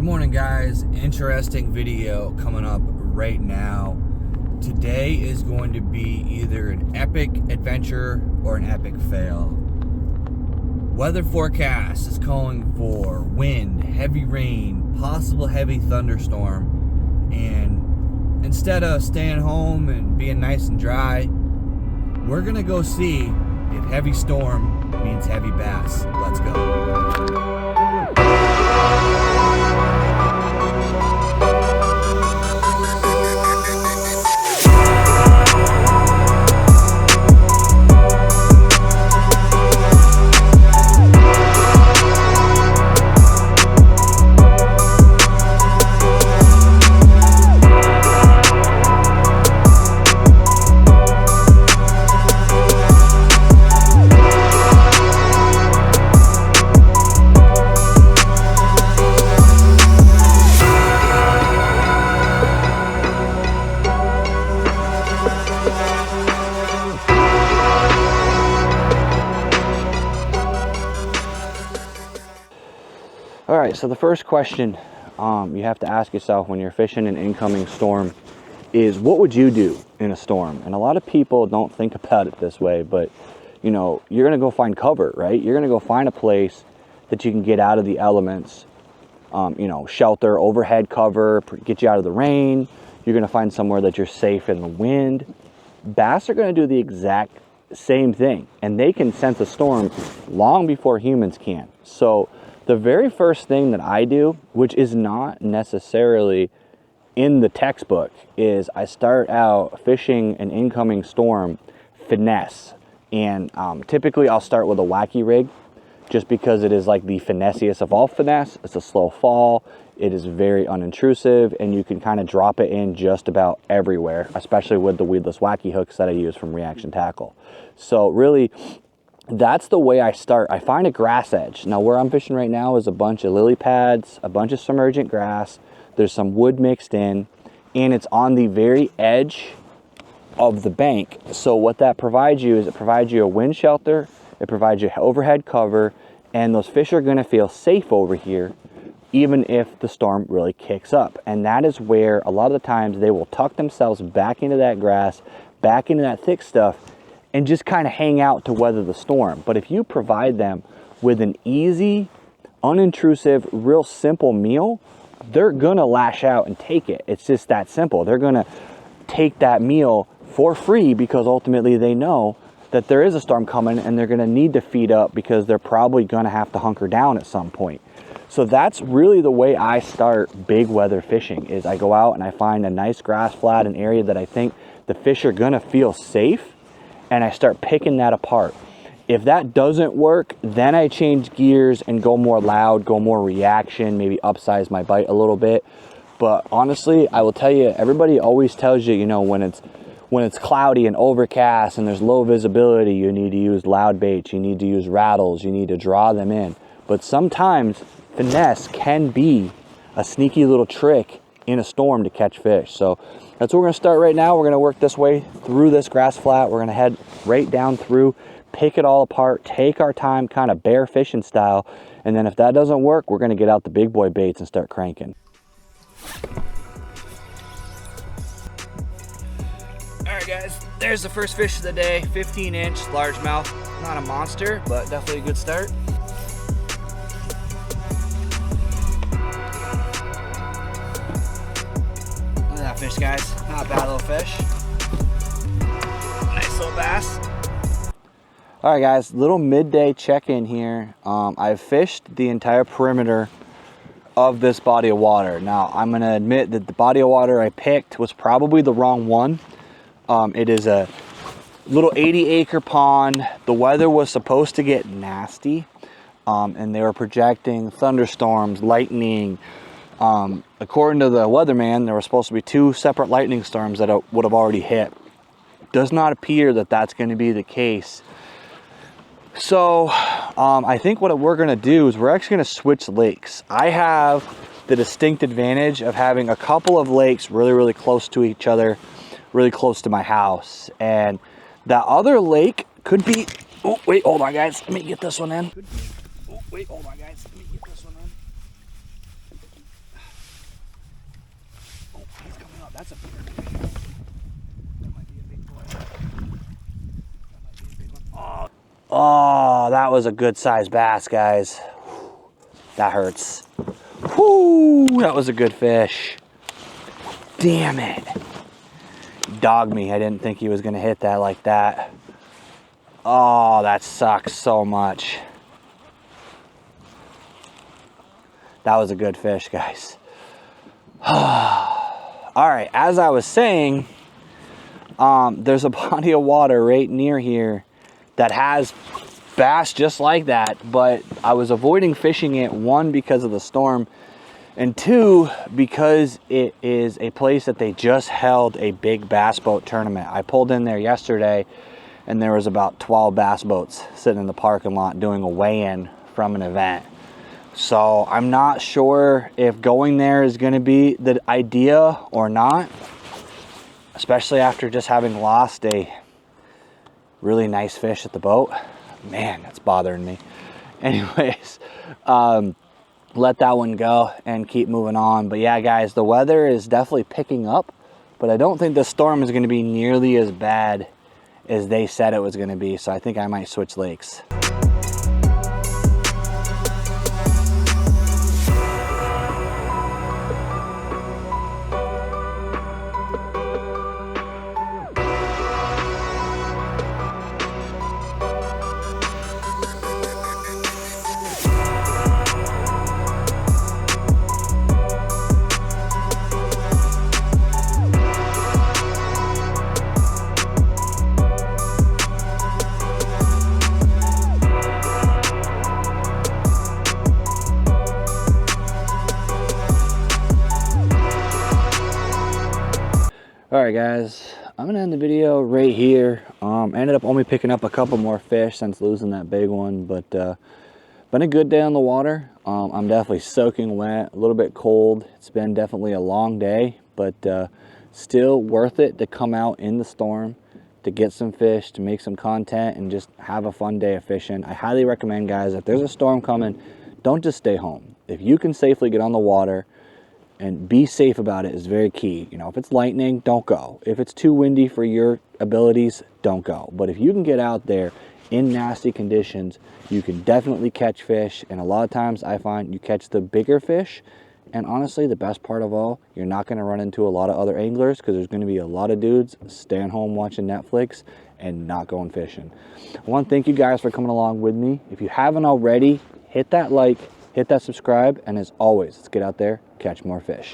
Good morning, guys. Interesting video coming up right now. Today is going to be either an epic adventure or an epic fail. Weather forecast is calling for wind, heavy rain, possible heavy thunderstorm, and instead of staying home and being nice and dry, we're gonna go see if heavy storm means heavy bass. Let's go. All right, so the first question you have to ask yourself when you're fishing an incoming storm is, what would you do in a storm? And a lot of people don't think about it this way, but you know, you're gonna go find cover, right? You're gonna go find a place that you can get out of the elements, you know, shelter, overhead cover, get you out of the rain. You're gonna find somewhere that you're safe in the wind. Bass are gonna do the exact same thing, and they can sense a storm long before humans can. So the very first thing that I do, which is not necessarily in the textbook, is I start out fishing an incoming storm finesse. And typically I'll start with a Wacky rig, just because it is like the finessiest of all finesse. It's a slow fall, it is very unintrusive, and you can kind of drop it in just about everywhere, especially with the Weedless Wacky hooks that I use from Reaction Tackle. So really, that's the way I start. I find a grass edge. Now where I'm fishing right now is a bunch of lily pads, a bunch of submergent grass. There's some wood mixed in, and it's on the very edge of the bank. So what that provides you is it provides you a wind shelter, it provides you overhead cover, and those fish are gonna feel safe over here even if the storm really kicks up. And that is where a lot of the times they will tuck themselves back into that grass, back into that thick stuff, and just kind of hang out to weather the storm. But if you provide them with an easy, unintrusive, real simple meal, they're gonna lash out and take it. It's just that simple. They're gonna take that meal for free because ultimately they know that there is a storm coming and they're gonna need to feed up because they're probably gonna have to hunker down at some point. So that's really the way I start big weather fishing, is I go out and I find a nice grass flat, an area that I think the fish are gonna feel safe, and I start picking that apart. If that doesn't work, then I change gears and go more loud, go more reaction, maybe upsize my bite a little bit. But honestly, I will tell you, everybody always tells you, you know, when it's cloudy and overcast and there's low visibility, you need to use loud baits, you need to use rattles, you need to draw them in. But sometimes finesse can be a sneaky little trick in a storm to catch fish. So that's where we're gonna start right now. We're gonna work this way through this grass flat. We're gonna head right down through, pick it all apart, take our time, kind of bear fishing style. And then if that doesn't work, we're gonna get out the big boy baits and start cranking. All right, guys, there's the first fish of the day, 15-inch largemouth. Not a monster, but definitely a good start. Fish, guys, not a bad little fish. Nice little bass. All right, guys, little midday check-in here. I've fished the entire perimeter of this body of water. Now I'm gonna admit that the body of water I picked was probably the wrong one. It is a little 80-acre pond. The weather was supposed to get nasty, and they were projecting thunderstorms, lightning. According to the weatherman, there were supposed to be 2 separate lightning storms that would have already hit. Does not appear that that's going to be the case. So I think what we're going to do is we're actually going to switch lakes. I have the distinct advantage of having a couple of lakes really close to each other, really close to my house. And that other lake could be, oh wait, hold on guys, let me get this one in. Oh wait, hold on guys, let me get this one in. That's a bigger fish. That might be a big boy. That might be a big one. Oh, that was a good sized bass, guys. That hurts. Whoo, that was a good fish. Damn it. He dogged me. I didn't think he was gonna hit that like that. Oh, that sucks so much. That was a good fish, guys. All right, as I was saying, there's a body of water right near here that has bass just like that, but I was avoiding fishing it, one, because of the storm, and two, because it is a place that they just held a big bass boat tournament. I pulled in there yesterday and there was about 12 bass boats sitting in the parking lot doing a weigh-in from an event. So I'm not sure if going there is going to be the idea or not, especially after just having lost a really nice fish at the boat. Man, that's bothering me. Anyways, let that one go and keep moving on. But yeah, guys, the weather is definitely picking up, but I don't think the storm is going to be nearly as bad as they said it was going to be. So I think I might switch lakes. All right, guys, I'm gonna end the video right here. I ended up only picking up a couple more fish since losing that big one, but been a good day on the water. I'm definitely soaking wet, a little bit cold. It's been definitely a long day, but still worth it to come out in the storm, to get some fish, to make some content, and just have a fun day of fishing. I highly recommend, guys, if there's a storm coming, don't just stay home. If you can safely get on the water, and be safe about it is very key. You know, if it's lightning, don't go. If it's too windy for your abilities, don't go. But if you can get out there in nasty conditions, you can definitely catch fish. And a lot of times I find you catch the bigger fish. And honestly, the best part of all, you're not going to run into a lot of other anglers, because there's going to be a lot of dudes staying home watching Netflix and not going fishing. I want to thank you guys for coming along with me. If you haven't already, hit that like, hit that subscribe, and as always, let's get out there, catch more fish.